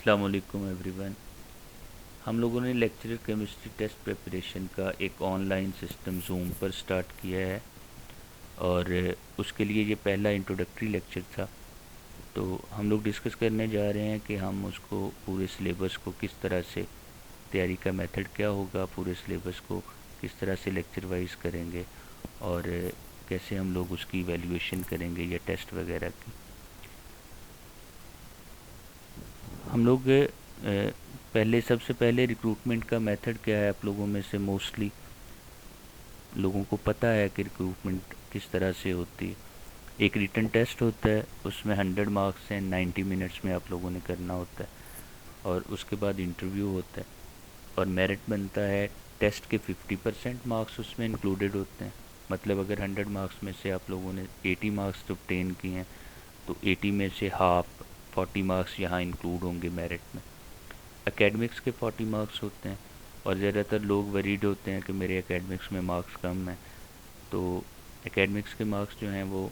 अस्सलाम वालेकुम एवरीवन। हम लोगों ने लेक्चरर केमिस्ट्री टेस्ट प्रिपरेशन का एक ऑनलाइन सिस्टम जूम पर स्टार्ट किया है और उसके लिए ये पहला इंट्रोडक्टरी लेक्चर था। तो हम लोग डिस्कस करने जा रहे हैं कि हम उसको पूरे सिलेबस को किस तरह से तैयारी का मेथड क्या होगा, पूरे सिलेबस को किस तरह से लेक्चर वाइज करेंगे और कैसे हम लोग उसकी वैल्यूएशन करेंगे या टेस्ट वगैरह की। हम लोग पहले सबसे पहले रिक्रूटमेंट का मेथड क्या है, आप लोगों में से मोस्टली लोगों को पता है कि रिक्रूटमेंट किस तरह से होती है। एक रिटन टेस्ट होता है, उसमें 100 मार्क्स हैं, 90 मिनट्स में आप लोगों ने करना होता है और उसके बाद इंटरव्यू होता है और मेरिट बनता है। टेस्ट के 50% मार्क्स उसमें इंक्लूडेड होते हैं। मतलब अगर 100 मार्क्स में से आप लोगों ने 80 मार्क्स ऑब्टेन किए हैं तो 80 में से हाफ 40 मार्क्स यहाँ इंक्लूड होंगे मेरिट में। एकेडमिक्स के 40 मार्क्स होते हैं और ज़्यादातर लोग वरीड होते हैं कि मेरे एकेडमिक्स में मार्क्स कम हैं, तो एकेडमिक्स के मार्क्स जो हैं वो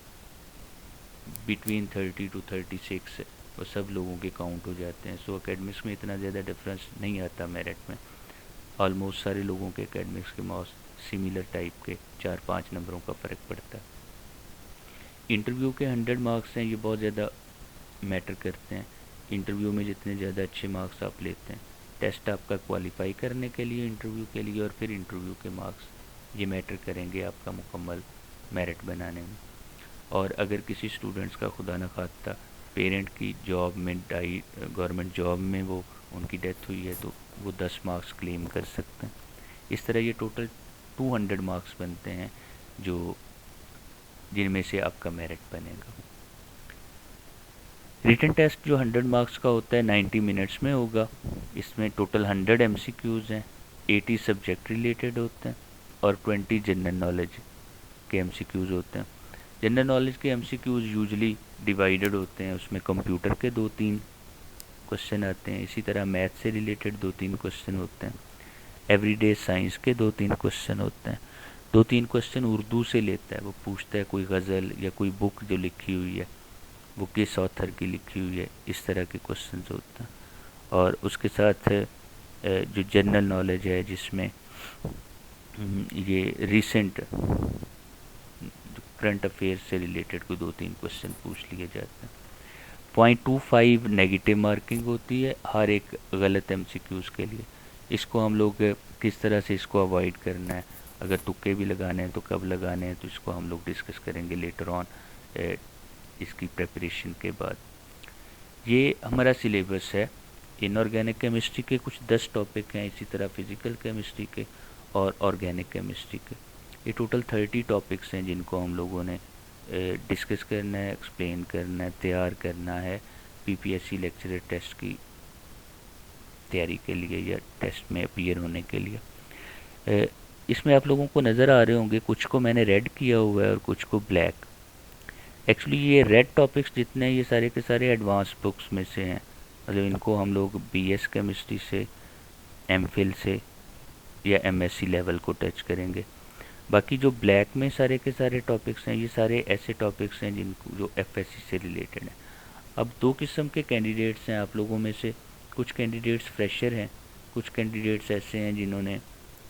बिटवीन 30 टू 36 है, वो सब लोगों के काउंट हो जाते हैं। सो एकेडमिक्स में इतना ज़्यादा डिफरेंस नहीं आता मेरिट में। ऑलमोस्ट सारे लोगों के एकेडमिक्स के मार्क्स सिमिलर टाइप के 4-5 नंबरों का फ़र्क पड़ता है। इंटरव्यू के 100 मार्क्स हैं, ये बहुत ज़्यादा मैटर करते हैं। इंटरव्यू में जितने ज़्यादा अच्छे मार्क्स आप लेते हैं, टेस्ट आपका क्वालिफाई करने के लिए, इंटरव्यू के लिए, और फिर इंटरव्यू के मार्क्स ये मैटर करेंगे आपका मुकम्मल मेरिट बनाने में। और अगर किसी स्टूडेंट्स का खुदा न खास्ता पेरेंट की जॉब में गवर्नमेंट जॉब में वो उनकी डेथ हुई है तो वो 10 मार्क्स क्लेम कर सकते हैं। इस तरह ये टोटल 200 मार्क्स बनते हैं जो जिनमें से आपका मेरिट बनेगा। रिटन टेस्ट जो 100 मार्क्स का होता है 90 मिनट्स में होगा। इसमें टोटल 100 MCQs हैं, 80 सब्जेक्ट रिलेटेड होते हैं और 20 जनरल नॉलेज के MCQs होते हैं। जनरल नॉलेज के MCQs यूजली डिवाइडेड होते हैं, उसमें कंप्यूटर के 2-3 क्वेश्चन आते हैं, इसी तरह मैथ से रिलेटेड 2-3 क्वेश्चन होते हैं, एवरीडे साइंस के 2-3 क्वेश्चन होते हैं। 2-3 क्वेश्चन उर्दू से लेता है, वो पूछता है कोई गज़ल या कोई बुक जो लिखी हुई है वो किस ऑथर की लिखी हुई है, इस तरह के क्वेश्चंस होते हैं। और उसके साथ जो जनरल नॉलेज है जिसमें ये रिसेंट करंट अफेयर से रिलेटेड कोई 2-3 क्वेश्चन पूछ लिए जाते हैं। 0.25 नेगेटिव मार्किंग होती है हर एक गलत MCQs के लिए। इसको हम लोग किस तरह से इसको अवॉइड करना है, अगर तुक्के भी लगाने हैं तो कब लगाने हैं, तो इसको हम लोग डिस्कस करेंगे लेटर ऑन इसकी प्रिपरेशन के बाद। ये हमारा सिलेबस है। इनऑर्गेनिक केमिस्ट्री के कुछ 10 टॉपिक हैं, इसी तरह फिज़िकल केमिस्ट्री के और ऑर्गेनिक केमिस्ट्री के। ये टोटल 30 टॉपिक्स हैं जिनको हम लोगों ने डिस्कस करना है, एक्सप्लेन करना है, तैयार करना है PPSC लेक्चरर टेस्ट की तैयारी के लिए या टेस्ट में अपीयर होने के लिए। इसमें आप लोगों को नज़र आ रहे होंगे, कुछ को मैंने रेड किया हुआ है और कुछ को ब्लैक। एक्चुअली ये रेड टॉपिक्स जितने हैं ये सारे के सारे एडवांस बुक्स में से हैं, मतलब इनको हम लोग BS केमिस्ट्री से, MPhil से या MSc लेवल को टच करेंगे। बाकी जो ब्लैक में सारे के सारे टॉपिक्स हैं ये सारे ऐसे टॉपिक्स हैं जिनको जो FSC से रिलेटेड हैं। अब दो किस्म के कैंडिडेट्स हैं आप लोगों में से, कुछ कैंडिडेट्स फ्रेशर हैं, कुछ कैंडिडेट्स ऐसे हैं जिन्होंने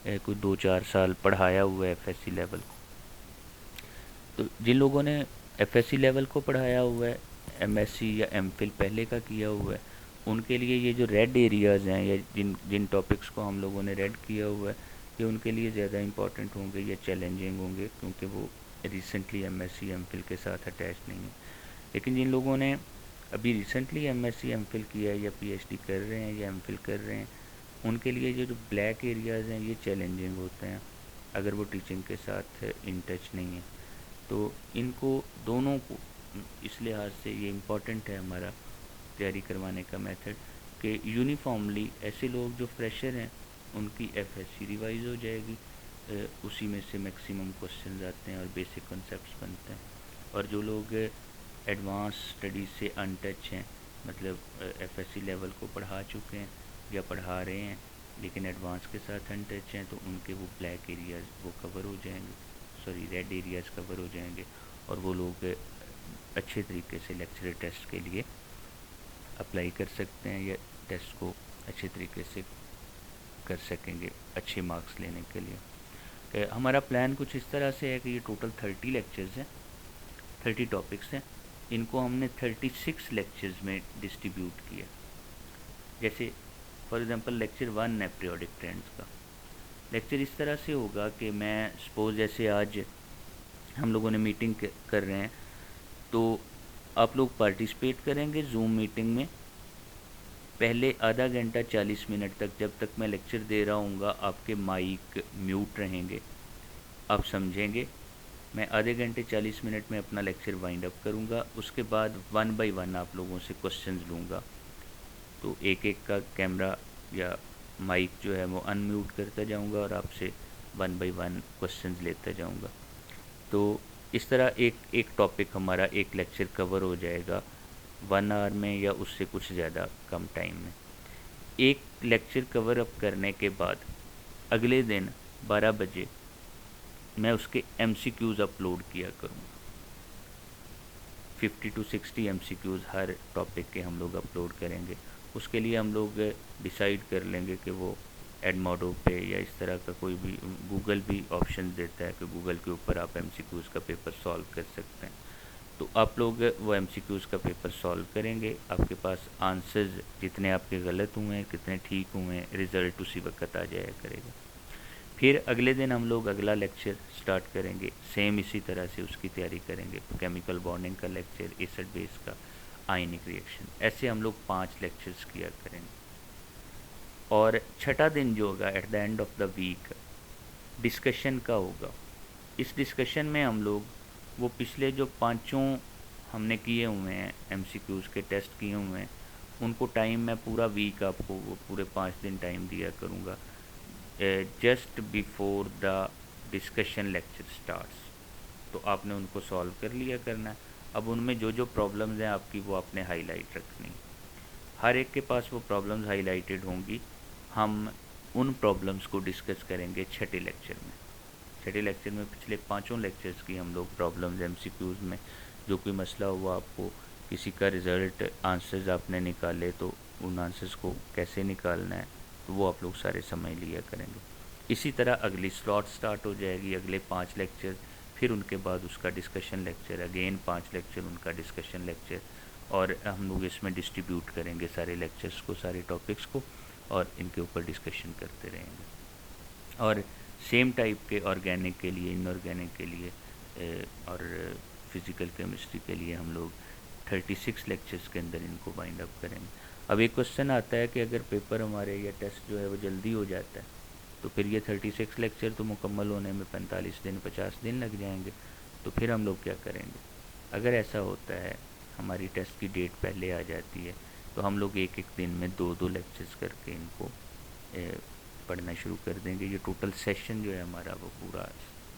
कोई 2-4 साल पढ़ाया हुआ है FSC लेवल को। तो जिन लोगों ने FSC लेवल को पढ़ाया हुआ है, MSc या MPhil पहले का किया हुआ है, उनके लिए ये जो रेड एरियाज़ हैं या जिन जिन टॉपिक्स को हम लोगों ने रेड किया हुआ है ये उनके लिए ज़्यादा इंपॉर्टेंट होंगे या चैलेंजिंग होंगे, क्योंकि वो रिसेंटली MSc MPhil के साथ अटैच नहीं है। लेकिन जिन लोगों ने अभी रिसेंटली MSc MPhil किया है या PhD कर रहे हैं या MPhil कर रहे हैं, उनके लिए ये जो ब्लैक एरियाज़ हैं ये चैलेंजिंग होते हैं अगर वो टीचिंग के साथ इन टच नहीं है। तो इनको दोनों को इस लिहाज से ये इम्पॉर्टेंट है हमारा तैयारी करवाने का मेथड कि यूनिफॉर्मली ऐसे लोग जो फ्रेशर हैं उनकी FSC रिवाइज हो जाएगी, उसी में से मैक्सिमम क्वेश्चन आते हैं और बेसिक कॉन्सेप्ट्स बनते हैं। और जो लोग एडवांस स्टडीज़ से अनटच हैं, मतलब FSC लेवल को पढ़ा चुके हैं या पढ़ा रहे हैं लेकिन एडवांस के साथ अनटच हैं, तो उनके वो ब्लैक एरियाज़ वो कवर हो जाएंगे, सॉरी रेड एरियाज़ कवर हो जाएंगे और वो लोग अच्छे तरीके से लेक्चरर टेस्ट के लिए अप्लाई कर सकते हैं या टेस्ट को अच्छे तरीके से कर सकेंगे अच्छे मार्क्स लेने के लिए। हमारा प्लान कुछ इस तरह से है कि ये टोटल 30 लेक्चर्स हैं, 30 टॉपिक्स हैं। इनको हमने 36 लेक्चर्स में डिस्ट्रीब्यूट किया। जैसे फॉर एग्ज़ाम्पल लेक्चर 1 है पीरियोडिक ट्रेंड्स का। लेक्चर इस तरह से होगा कि मैं सपोज जैसे आज हम लोगों ने मीटिंग कर रहे हैं, तो आप लोग पार्टिसिपेट करेंगे जूम मीटिंग में। पहले आधा घंटा 40 मिनट तक, जब तक मैं लेक्चर दे रहा हूँगा, आपके माइक म्यूट रहेंगे, आप समझेंगे। मैं आधे घंटे 40 मिनट में अपना लेक्चर वाइंड अप करूँगा। उसके बाद 1 बाय 1 आप लोगों से क्वेश्चंस लूँगा। तो एक एक का कैमरा या माइक जो है वो अनम्यूट करता जाऊँगा और आपसे 1 बाय 1 क्वेश्चंस लेता जाऊँगा। तो इस तरह एक एक टॉपिक हमारा एक लेक्चर कवर हो जाएगा 1 आवर में या उससे कुछ ज़्यादा कम टाइम में। एक लेक्चर कवर अप करने के बाद अगले दिन 12 बजे मैं उसके MCQs अपलोड किया करूँगा। 50 to 60 MCQs हर टॉपिक के हम लोग अपलोड करेंगे। उसके लिए हम लोग डिसाइड कर लेंगे कि वो एडमोडो पे या इस तरह का कोई भी, गूगल भी ऑप्शन देता है कि गूगल के ऊपर आप MCQs का पेपर सॉल्व कर सकते हैं। तो आप लोग वो MCQs का पेपर सॉल्व करेंगे। आपके पास आंसर्स जितने आपके गलत हुए हैं, कितने ठीक हुए हैं, रिज़ल्ट उसी वक्त आ जाया करेगा। फिर अगले दिन हम लोग अगला लेक्चर स्टार्ट करेंगे, सेम इसी तरह से उसकी तैयारी करेंगे। केमिकल बॉन्डिंग का लेक्चर, एसिड बेस का, आयनिक रिएक्शन, ऐसे हम लोग 5 लेक्चर्स किया करेंगे। और छठा दिन जो होगा at the end of the week discussion का होगा। इस डिस्कशन में हम लोग वो पिछले जो 5 हमने किए हुए हैं MCQs के टेस्ट किए हुए हैं, उनको टाइम मैं पूरा वीक आपको वो पूरे 5 दिन टाइम दिया करूँगा just before the discussion lecture starts. तो आपने उनको सॉल्व कर लिया करना है। अब उनमें जो जो प्रॉब्लम्स हैं आपकी, वो आपने हाईलाइट रखनी। हर एक के पास वो प्रॉब्लम्स हाईलाइटेड होंगी। हम उन प्रॉब्लम्स को डिस्कस करेंगे छठे लेक्चर में। छठे लेक्चर में पिछले 5 लेक्चर्स की हम लोग प्रॉब्लम्स MCQs में जो कोई मसला हुआ, आपको किसी का रिज़ल्ट आंसर्स आपने निकाले तो उन आंसर्स को कैसे निकालना है, तो वो आप लोग सारे समझ लिया करेंगे। इसी तरह अगली स्लॉट स्टार्ट हो जाएगी, अगले 5 लेक्चर, फिर उनके बाद उसका डिस्कशन लेक्चर, अगेन 5 लेक्चर, उनका डिस्कशन लेक्चर। और हम लोग इसमें डिस्ट्रीब्यूट करेंगे सारे लेक्चर्स को, सारे टॉपिक्स को, और इनके ऊपर डिस्कशन करते रहेंगे। और सेम टाइप के ऑर्गेनिक के लिए, इनऑर्गेनिक के लिए और फिज़िकल केमिस्ट्री के लिए हम लोग 36 लेक्चर्स के अंदर इनको वाइंड अप करेंगे। अब एक क्वेश्चन आता है कि अगर पेपर हमारे या टेस्ट जो है वो जल्दी हो जाता है, तो फिर ये 36 लेक्चर तो मुकम्मल होने में 45 दिन 50 दिन लग जाएंगे, तो फिर हम लोग क्या करेंगे? अगर ऐसा होता है, हमारी टेस्ट की डेट पहले आ जाती है, तो हम लोग एक एक दिन में 2-2 लेक्चर्स करके इनको पढ़ना शुरू कर देंगे। ये टोटल सेशन जो है हमारा वो पूरा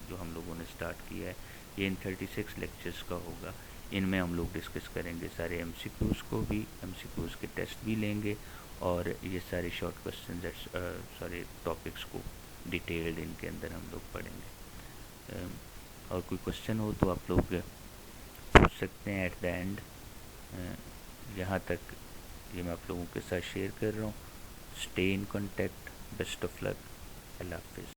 जो हम लोगों ने स्टार्ट किया है, ये इन 36 लेक्चर्स का होगा। इनमें हम लोग डिस्कस करेंगे सारे MCQs को भी, MCQs के टेस्ट भी लेंगे, और ये सारे शॉर्ट क्वेश्चन सारे टॉपिक्स को डिटेल्ड इनके अंदर हम लोग पढ़ेंगे। और कोई क्वेश्चन हो तो आप लोग पूछ सकते हैं एट द एंड। यहाँ तक ये मैं आप लोगों के साथ शेयर कर रहा हूँ। Stay in contact, best of luck, अल्लाह हाफिज़।